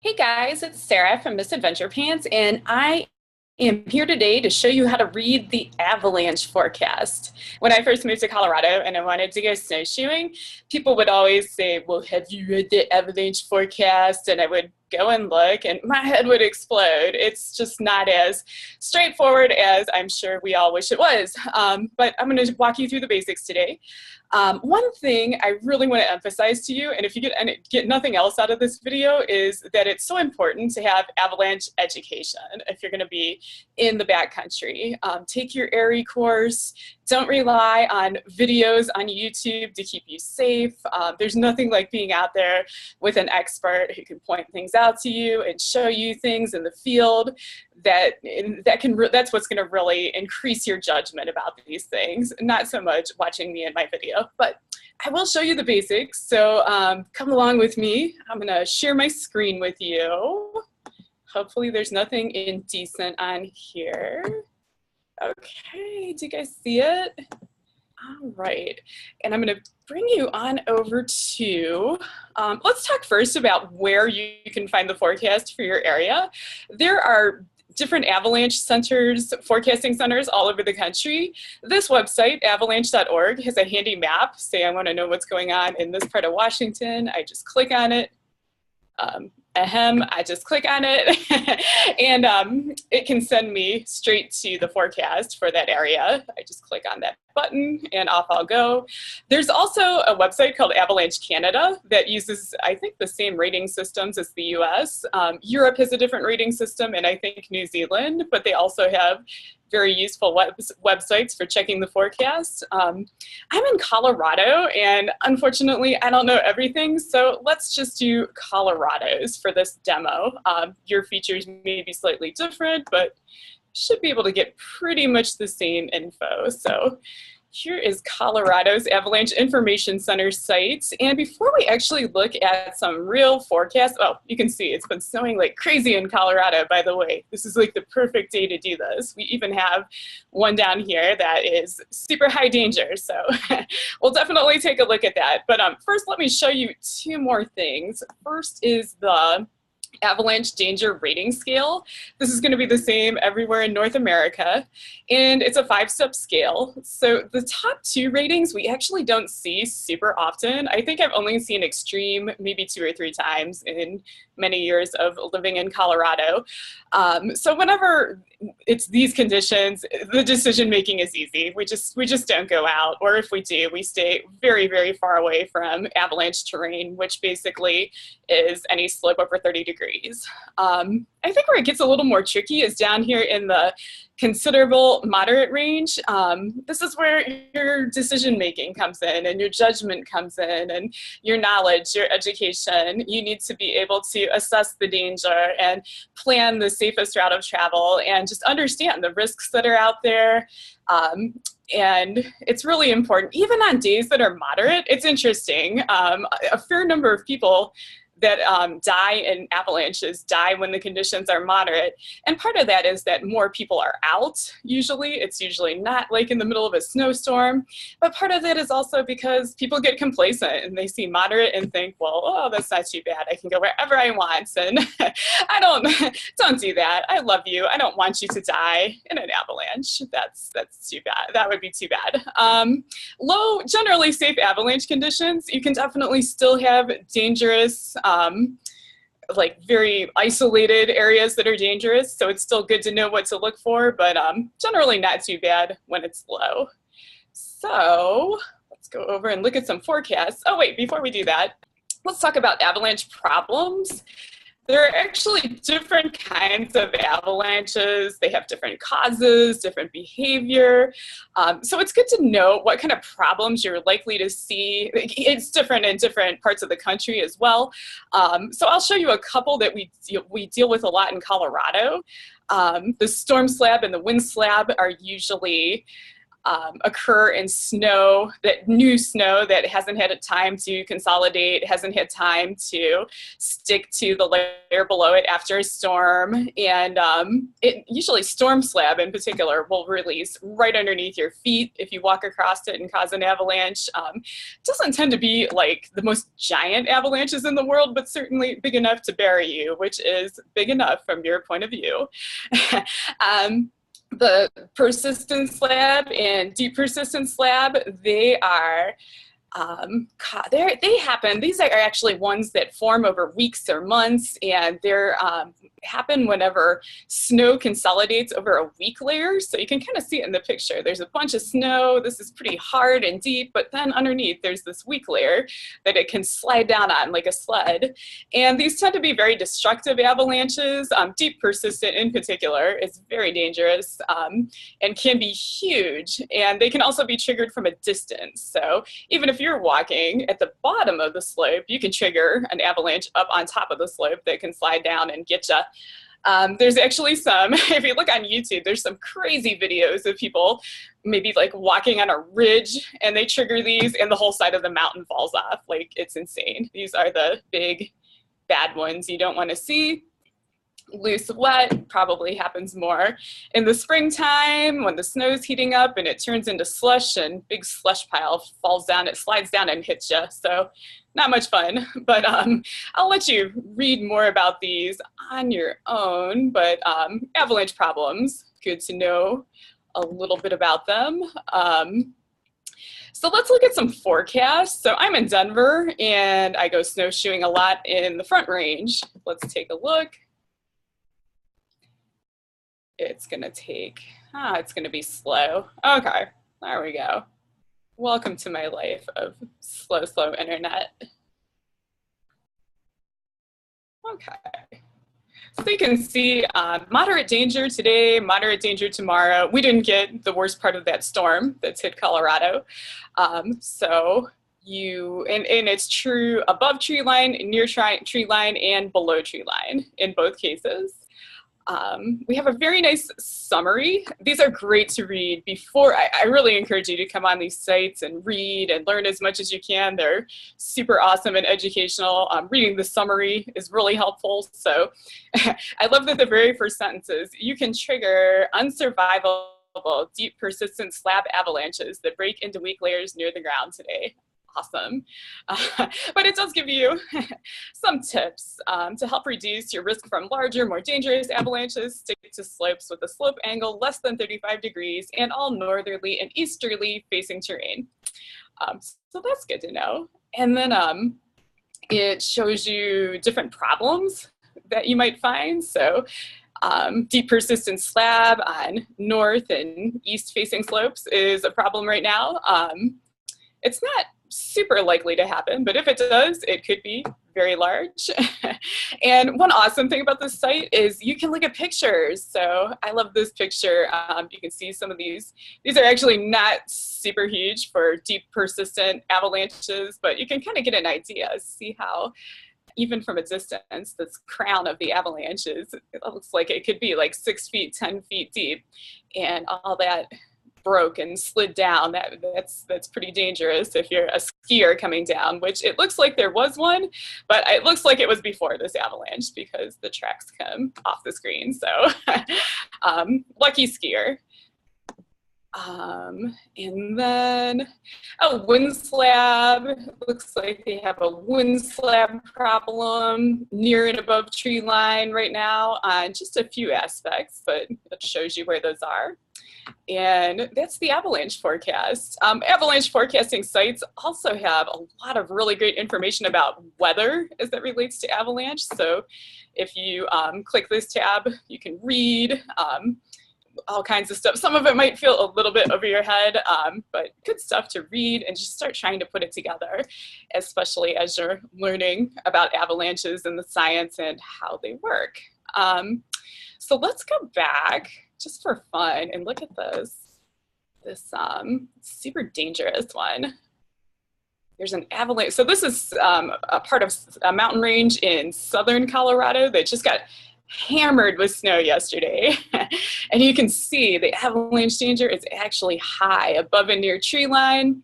Hey guys, it's Sarah from Misadventure Pants, and I am here today to show you how to read the avalanche forecast. When I first moved to Colorado and I wanted to go snowshoeing, people would always say, well, have you read the avalanche forecast? And I would go and look and my head would explode. It's just not as straightforward as I'm sure we all wish it was. But I'm going to walk you through the basics today. One thing I really want to emphasize to you, and if you get nothing else out of this video, is that it's so important to have avalanche education if you're going to be in the backcountry. Take your ARI course. Don't rely on videos on YouTube to keep you safe. There's nothing like being out there with an expert who can point things out to you and show you things in the field. That's what's going to really increase your judgment about these things, not so much watching me in my video, but I will show you the basics. So come along with me. I'm going to share my screen with you. Hopefully there's nothing indecent on here. Okay, do you guys see it? All right, and I'm going to bring you on over to, let's talk first about where you can find the forecast for your area. There are different avalanche centers, forecasting centers all over the country. This website, avalanche.org, has a handy map. Say I want to know what's going on in this part of Washington. I just click on it. I just click on it and it can send me straight to the forecast for that area. I just click on that button and off I'll go. There's also a website called Avalanche Canada that uses, I think, the same rating systems as the US. Europe has a different rating system, and I think New Zealand, but they also have very useful websites for checking the forecast. I'm in Colorado, and unfortunately, I don't know everything, so let's just do Colorado's for this demo. Your features may be slightly different, but should be able to get pretty much the same info. So here is Colorado's Avalanche Information Center site. And before we actually look at some real forecasts, oh, you can see it's been snowing like crazy in Colorado, by the way. This is like the perfect day to do this. We even have one down here that is super high danger. So we'll definitely take a look at that. But first, let me show you two more things. First is the Avalanche Danger Rating Scale. This is going to be the same everywhere in North America, and it's a 5-step scale. So the top 2 ratings we actually don't see super often. I think I've only seen extreme maybe 2 or 3 times in many years of living in Colorado. So whenever it's these conditions, the decision making is easy. We just don't go out, or if we do, we stay very, very far away from avalanche terrain, which basically is any slope over 30 degrees. I think where it gets a little more tricky is down here in the considerable moderate range. This is where your decision making comes in and your judgment comes in and your knowledge, your education. You need to be able to assess the danger and plan the safest route of travel and just understand the risks that are out there. And it's really important, even on days that are moderate. It's interesting. A fair number of people that die in avalanches die when the conditions are moderate. And part of that is that more people are out, usually. It's usually not like in the middle of a snowstorm. But part of that is also because people get complacent and they see moderate and think, well, oh, that's not too bad. I can go wherever I want. And I don't do that. I love you. I don't want you to die in an avalanche. That's too bad. That would be too bad. Low, generally safe avalanche conditions, you can definitely still have dangerous like very isolated areas that are dangerous. So it's still good to know what to look for, but generally not too bad when it's low. So let's go over and look at some forecasts. Oh wait, before we do that, let's talk about avalanche problems. There are actually different kinds of avalanches. They have different causes, different behavior. So it's good to know what kind of problems you're likely to see. It's different in different parts of the country as well. So I'll show you a couple that we deal with a lot in Colorado. The storm slab and the wind slab are usually occur in snow, that new snow that hasn't had time to consolidate, hasn't had time to stick to the layer below it after a storm. And it usually storm slab in particular will release right underneath your feet if you walk across it and cause an avalanche. It doesn't tend to be like the most giant avalanches in the world, but certainly big enough to bury you, which is big enough from your point of view. The persistent slab and deep persistent slab, they are they happen. These are actually ones that form over weeks or months, and they're happen whenever snow consolidates over a weak layer. So you can kind of see it in the picture. There's a bunch of snow. This is pretty hard and deep, but then underneath there's this weak layer that it can slide down on like a sled. And these tend to be very destructive avalanches. Deep persistent in particular is very dangerous and can be huge. And they can also be triggered from a distance. So even if you're walking at the bottom of the slope, you can trigger an avalanche up on top of the slope that can slide down and get you. There's actually some, if you look on YouTube, there's some crazy videos of people maybe like walking on a ridge and they trigger these and the whole side of the mountain falls off. Like, it's insane. These are the big bad ones you don't want to see. Loose wet probably happens more in the springtime when the snow's heating up and it turns into slush, and big slush pile falls down, it slides down and hits you. So not much fun, but I'll let you read more about these on your own. But avalanche problems, good to know a little bit about them. So let's look at some forecasts. So I'm in Denver and I go snowshoeing a lot in the Front Range. Let's take a look. It's gonna take, it's gonna be slow. Okay, there we go. Welcome to my life of slow internet. Okay, so you can see moderate danger today, moderate danger tomorrow. We didn't get the worst part of that storm that's hit Colorado. So and it's true above tree line, near tree line, and below tree line in both cases. We have a very nice summary. These are great to read before. I really encourage you to come on these sites and read and learn as much as you can. They're super awesome and educational. Reading the summary is really helpful. So I love that the very first sentence is, you can trigger unsurvivable, deep, persistent slab avalanches that break into weak layers near the ground today. Awesome. But it does give you some tips to help reduce your risk from larger, more dangerous avalanches. Stick to slopes with a slope angle less than 35 degrees and all northerly and easterly facing terrain. So that's good to know. And then it shows you different problems that you might find. So deep persistent slab on north and east facing slopes is a problem right now. It's not super likely to happen, but if it does, it could be very large. And one awesome thing about this site is you can look at pictures. So I love this picture. You can see some of these. These are actually not super huge for deep persistent avalanches, but you can kind of get an idea, see how even from a distance, this crown of the avalanches, it looks like it could be like 6 feet, 10 feet deep, and all that broke and slid down. That's pretty dangerous if you're a skier coming down, which it looks like there was one, but it looks like it was before this avalanche because the tracks come off the screen. So lucky skier. And then a wind slab. Looks like they have a wind slab problem near and above tree line right now on just a few aspects, but it shows you where those are. And that's the avalanche forecast. Avalanche forecasting sites also have a lot of really great information about weather as that relates to avalanche. So if you click this tab, you can read all kinds of stuff. Some of it might feel a little bit over your head, but good stuff to read and just start trying to put it together, especially as you're learning about avalanches and the science and how they work. So let's go back just for fun and look at this super dangerous one. There's an avalanche. So this is a part of a mountain range in southern Colorado that just got hammered with snow yesterday. And you can see the avalanche danger is actually high above and near tree line.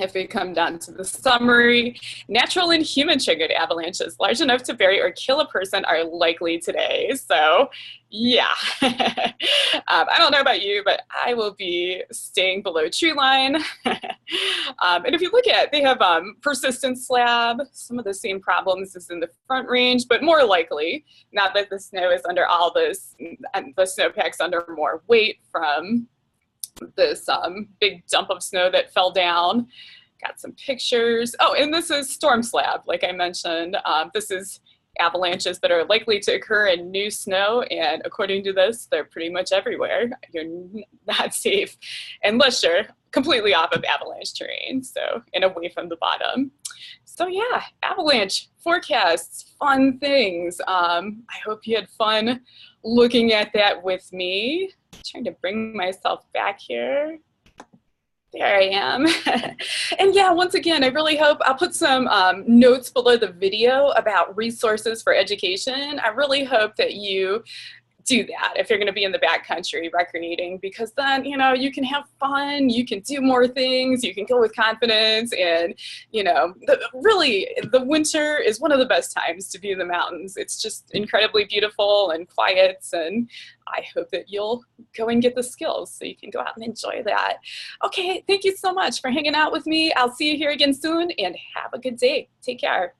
If we come down to the summary, natural and human triggered avalanches large enough to bury or kill a person are likely today. So yeah, I don't know about you, but I will be staying below tree line. And if you look at, they have persistent slab, some of the same problems as in the front range, but more likely, now that the snow is under all this, and the snowpack's under more weight from this big dump of snow that fell down. Got some pictures. Oh, and this is storm slab, like I mentioned. This is avalanches that are likely to occur in new snow, and according to this, they're pretty much everywhere. You're not safe unless you're completely off of avalanche terrain, so, and away from the bottom. So yeah, avalanche forecasts, fun things. I hope you had fun looking at that with me. Trying to bring myself back here. There I am. And yeah, once again, I really hope I'll put some notes below the video about resources for education. I really hope that you do that if you're going to be in the backcountry recreating, because then, you know, you can have fun, you can do more things, you can go with confidence, and, you know, really, the winter is one of the best times to be in the mountains. It's just incredibly beautiful and quiet, and I hope that you'll go and get the skills so you can go out and enjoy that. Okay, thank you so much for hanging out with me. I'll see you here again soon, and have a good day. Take care.